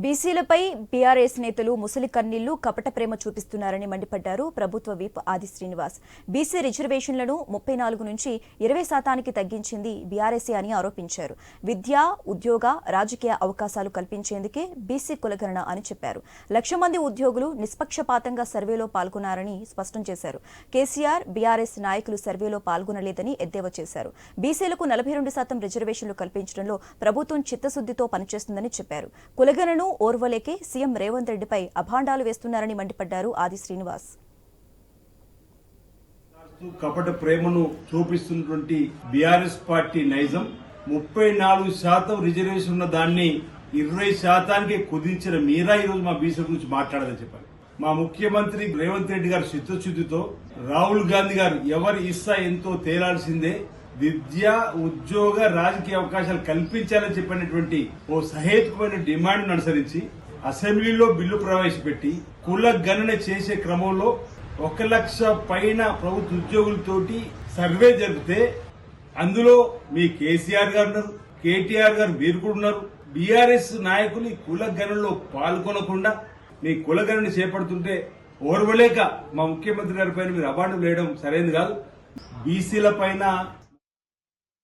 బీసీలపై BRS నేతలు ముసలి కన్నీళ్లు కపట ప్రేమ చూపిస్తున్నారని మండిపడ్డారు ప్రభుత్వ విప్ ఆది శ్రీనివాస్. బీసీ రిజర్వేషన్లను 34 నుంచి 20% తగ్గించింది బీఆర్ఎస్ఏ అని ఆరోపించారు. విద్య, ఉద్యోగ, రాజకీయ అవకాశాలు కల్పించేందుకే బీసీ కులగణన అని చెప్పారు. 1,00,000 మంది ఉద్యోగులు నిష్పక్షపాతంగా సర్వేలో పాల్గొన్నారని స్పష్టం చేశారు. కేసీఆర్, బీఆర్ఎస్ నాయకులు సర్వేలో పాల్గొనలేదని ఎద్దేవా చేశారు. బీసీలకు 42% రిజర్వేషన్లు కల్పించడంలో ప్రభుత్వం చిత్తశుద్దితో పనిచేస్తుందని చెప్పారు. కులగణను ఓర్వలేకే సీఎం రేవంత్ రెడ్డిపై అభాండాలు వేస్తున్నారని మండిపడ్డారు ఆది శ్రీనివాస్. కపట ప్రేమను చూపిస్తున్నటువంటి బీఆర్ఎస్ పార్టీ నైజం 34% రిజర్వేషన్ ఉన్న దాన్ని 20%కి కుదించిన మీరా ఈరోజు మా బీసీ గురించి మాట్లాడాలని చెప్పారు. మా ముఖ్యమంత్రి రేవంత్ రెడ్డి గారు చిత్తశుద్దితో, రాహుల్ గాంధీ గారు ఎవరి ఇస్సా ఎంతో తేలాల్సిందే, విద్య, ఉద్యోగ, రాజకీయ అవకాశాలు కల్పించాలని చెప్పినటువంటి ఓ సహేతుకమైన డిమాండ్ అనుసరించి అసెంబ్లీలో బిల్లు ప్రవేశపెట్టి కుల గణన చేసే క్రమంలో 1,00,000 పైన ప్రభుత్వ ఉద్యోగులతోటి సర్వే జరిపితే అందులో మీ కేసీఆర్ గారు ఉన్నారు, కేటీఆర్ గారు మీరు కూడా ఉన్నారు. బీఆర్ఎస్ నాయకులు ఈ కుల గణనలో పాల్గొనకుండా మీ కుల గణన చేపడుతుంటే ఓర్వలేక మా ముఖ్యమంత్రి గారి పైన మీరు అవార్డు వేయడం సరైనది కాదు. బీసీల పైన